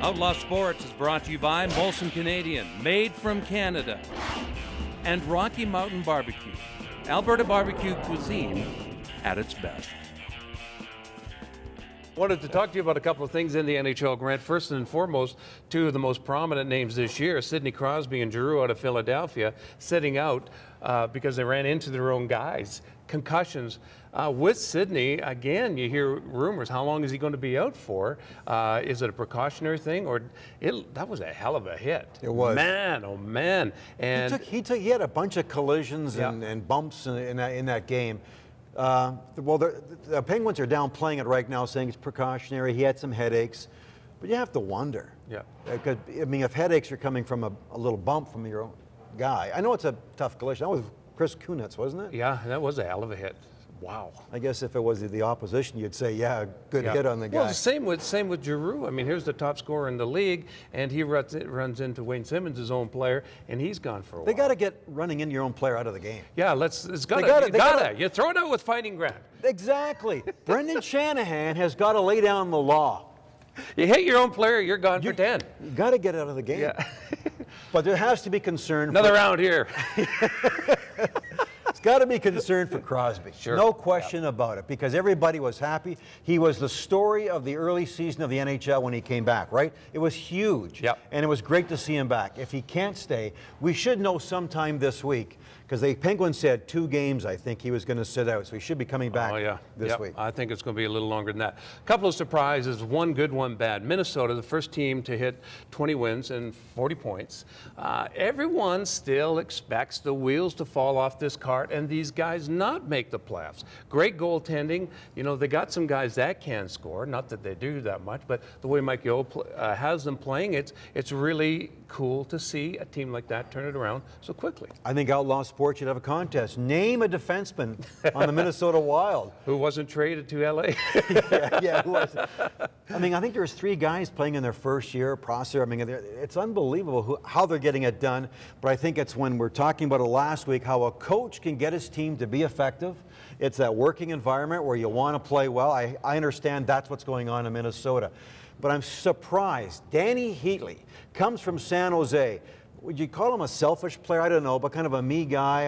Outlaw Sports is brought to you by Molson Canadian, made from Canada, and Rocky Mountain Barbecue, Alberta barbecue cuisine at its best. Wanted to talk to you about a couple of things in the NHL, Grant. First and foremost, two of the most prominent names this year, Sidney Crosby and Giroux out of Philadelphia, sitting out because they ran into their own guys. Concussions. With Sidney, again, you hear rumors. How long is he going to be out for? Is it a precautionary thing, or that was a hell of a hit? It was. Man, oh man! And he had a bunch of collisions and bumps in that game. Well, the Penguins are downplaying it right now, saying it's precautionary. He had some headaches, but you have to wonder. Yeah. Because, I mean, if headaches are coming from a little bump from your own guy, I know it's a tough collision. That was Chris Kunitz, wasn't it? Yeah, that was a hell of a hit. Wow. I guess if it was the opposition, you'd say, yeah, good hit on the guy. Well, the same with Giroux. I mean, here's the top scorer in the league, and he runs into Wayne Simmonds, his own player, and he's gone for a while. They got to get running into your own player out of the game. Yeah, you gotta. You throw it out with fighting Grant. Exactly. Brendan Shanahan has got to lay down the law. You hit your own player, you're gone for 10. You got to get out of the game. Yeah. But there has to be concern. Another round here. It's got to be concerned for Crosby. Sure. No question about it, because everybody was happy. He was the story of the early season of the NHL when he came back, right? It was huge. Yep. And it was great to see him back. If he can't stay, we should know sometime this week, because the Penguins said 2 games, I think, he was going to sit out. So he should be coming back this week. I think it's going to be a little longer than that. A couple of surprises, one good, one bad. Minnesota, the first team to hit 20 wins and 40 points. Everyone still expects the wheels to fall off this cart and these guys not make the playoffs. Great goaltending. You know, they got some guys that can score. Not that they do that much, but the way Mike Yeo has them playing, it's really cool to see a team like that turn it around so quickly. I think Outlaw Sports should have a contest. Name a defenseman on the Minnesota Wild. Who wasn't traded to LA. yeah, who was? I mean, I think there's 3 guys playing in their first year. Prosser, I mean, it's unbelievable how they're getting it done. But I think it's when we're talking about it last week, how a coach can get his team to be effective. It's that working environment where you want to play well. I understand that's what's going on in Minnesota. But I'm surprised. Danny Heatley comes from San Jose. Would you call him a selfish player? I don't know, but kind of a me guy,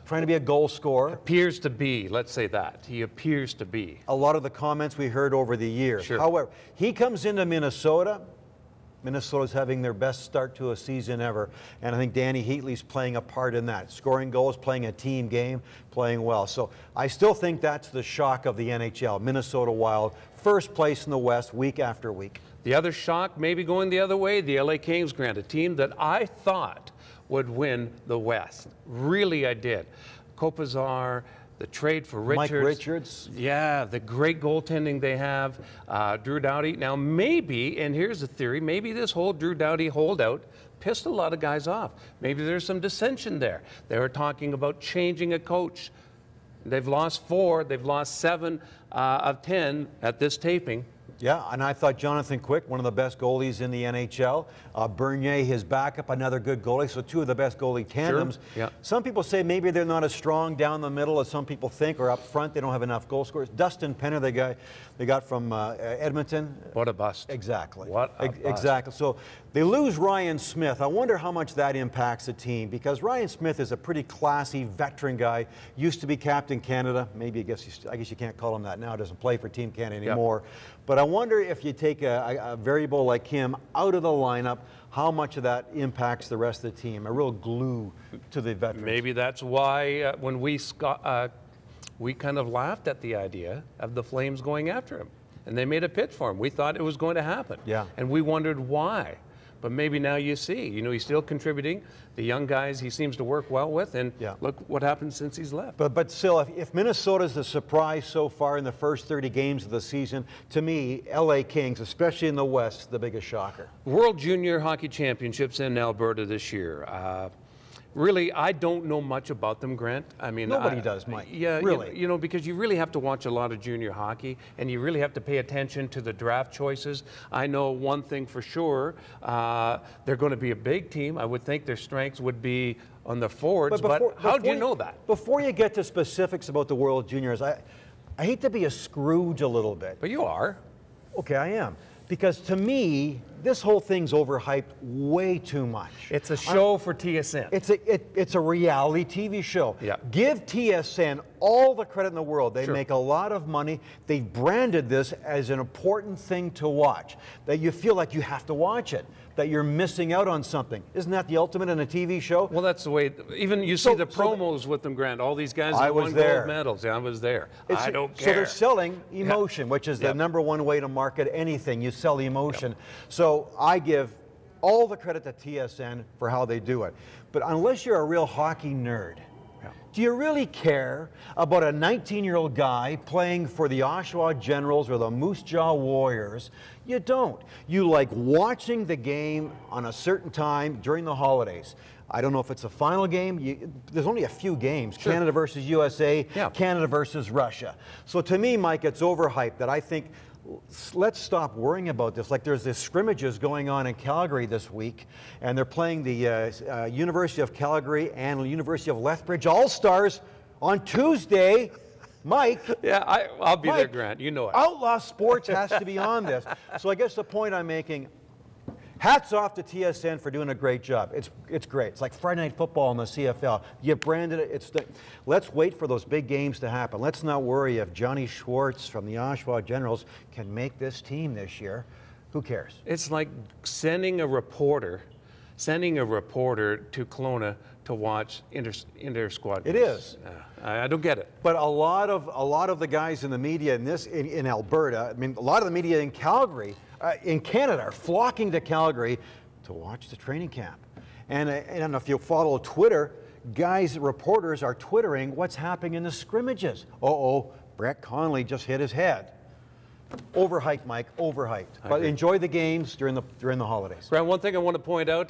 trying to be a goal scorer. Appears to be, let's say that. He appears to be. A lot of the comments we heard over the years. Sure. However, he comes into Minnesota. Minnesota's having their best start to a season ever, and I think Danny Heatley's playing a part in that. Scoring goals, playing a team game, playing well. So I still think that's the shock of the NHL. Minnesota Wild, first place in the West week after week. The other shock, maybe going the other way, the LA Kings, Grant, a team that I thought would win the West. Really, I did. Kopazar, the trade for Richards. Mike Richards. Yeah, the great goaltending they have. Drew Doughty. Now, maybe, and here's the theory, maybe this whole Drew Doughty holdout pissed a lot of guys off. Maybe there's some dissension there. They were talking about changing a coach. They've lost 4. They've lost 7 of 10 at this taping. Yeah, and I thought Jonathan Quick, one of the best goalies in the NHL. Bernier, his backup, another good goalie. So 2 of the best goalie tandems. Sure. Yeah. Some people say maybe they're not as strong down the middle as some people think, or up front they don't have enough goal scorers. Dustin Penner, the guy they got from Edmonton. What a bust. Exactly. What a bust. Exactly. So they lose Ryan Smith. I wonder how much that impacts the team, because Ryan Smith is a pretty classy veteran guy. Used to be Captain Canada. Maybe I guess you can't call him that now. Doesn't play for Team Canada anymore. Yep. But I wonder if you take a variable like him out of the lineup, how much of that impacts the rest of the team? A real glue to the veterans. Maybe that's why when we kind of laughed at the idea of the Flames going after him. And they made a pitch for him. We thought it was going to happen. Yeah. And we wondered why. But maybe now you see, you know, he's still contributing. The young guys he seems to work well with, and look what happened since he's left. But still, if Minnesota's the surprise so far in the first 30 games of the season, to me, LA Kings, especially in the West, the biggest shocker. World Junior Hockey Championships in Alberta this year. Really, I don't know much about them, Grant. I mean, nobody does, Mike. Yeah, really. You know, because you really have to watch a lot of junior hockey, and you really have to pay attention to the draft choices. I know one thing for sure: they're going to be a big team. I would think their strengths would be on the forwards. But how do you know that? Before you get to specifics about the World Juniors, I hate to be a Scrooge a little bit. But you are. Okay, I am. Because to me, this whole thing's overhyped way too much. It's a show for TSN. It's a reality TV show. Yeah. Give TSN all the credit in the world. They Sure. make a lot of money. They branded this as an important thing to watch, that you feel like you have to watch it, that you're missing out on something. Isn't that the ultimate in a TV show? Well, that's the way, even you see the promos with them, Grant, all these guys I that was won there. gold medals. Yeah, I was there. I don't care. So they're selling emotion, which is the number one way to market anything. You sell emotion. So I give all the credit to TSN for how they do it. But unless you're a real hockey nerd, do you really care about a 19-year-old guy playing for the Oshawa Generals or the Moose Jaw Warriors? You don't. You like watching the game on a certain time during the holidays. I don't know if it's a final game. There's only a few games. Sure. Canada versus USA, Canada versus Russia. So to me, Mike, it's overhyped that I think let's stop worrying about this. Like there's this scrimmages going on in Calgary this week, and they're playing the University of Calgary and the University of Lethbridge All-Stars on Tuesday. Mike. Yeah, I'll be there, Grant. You know it. Outlaw Sports has to be on this. So I guess the point I'm making, hats off to TSN for doing a great job. It's great. It's like Friday Night Football in the CFL. You branded it. Let's wait for those big games to happen. Let's not worry if Johnny Schwartz from the Oshawa Generals can make this team this year. Who cares? It's like sending a reporter to Kelowna to watch inter-squad games. It is. I don't get it. But a lot of the guys in the media in Alberta, I mean, a lot of the media in Calgary, in Canada, are flocking to Calgary to watch the training camp. And I don't know if you follow Twitter, reporters are twittering what's happening in the scrimmages. Brett Connolly just hit his head. Overhyped, Mike, overhyped. But enjoy the games during the holidays. Grant, one thing I want to point out,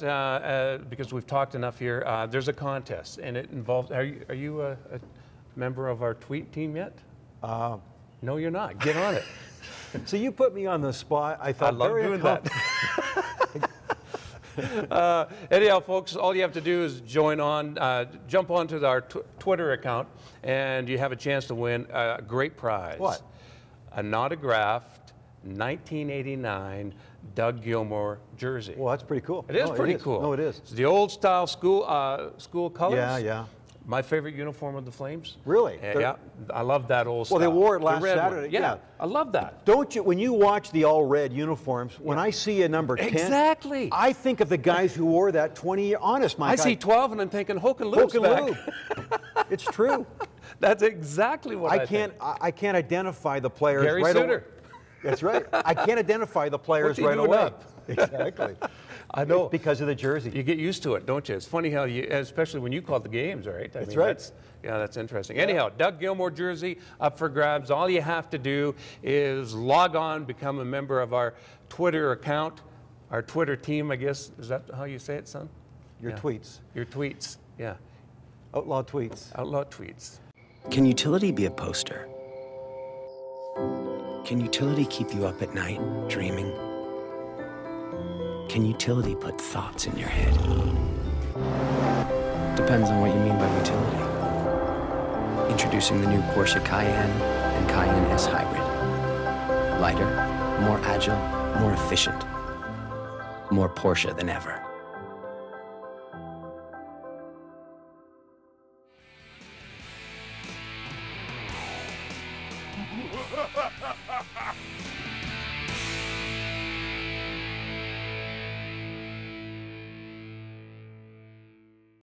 because we've talked enough here, there's a contest, and it involves, are you a member of our tweet team yet? No, you're not. Get on it. So you put me on the spot. I thought I love doing that. Anyhow, folks, all you have to do is jump onto our Twitter account, and you have a chance to win a great prize. What? An autographed 1989 Doug Gilmour jersey. Well, that's pretty cool. It is pretty cool. No, it is. It's the old style school colors. Yeah. My favorite uniform of the Flames. Really? Yeah, I love that old style. Well, they wore it last Saturday. Yeah, I love that. Don't you, when you watch the all-red uniforms, when I see a number 10, exactly. I think of the guys who wore that 20 years. Honest, Mike. I see 12 and I'm thinking Hoke and Luke's back. It's true. That's exactly what I think. I can't identify the players Gary right Suter. away. That's right. I can't identify the players right away. Exactly. I know. It's because of the jersey. You get used to it, don't you? It's funny how especially when you call the games, right? That's right. That's interesting. Anyhow, Doug Gilmour jersey up for grabs. All you have to do is log on, become a member of our Twitter account, our Twitter team, I guess. Is that how you say it, son? Your tweets. Your tweets, yeah. Outlaw tweets. Outlaw tweets. Can utility be a poster? Can utility keep you up at night, dreaming? Can utility put thoughts in your head? Depends on what you mean by utility. Introducing the new Porsche Cayenne and Cayenne S Hybrid. Lighter, more agile, more efficient. More Porsche than ever.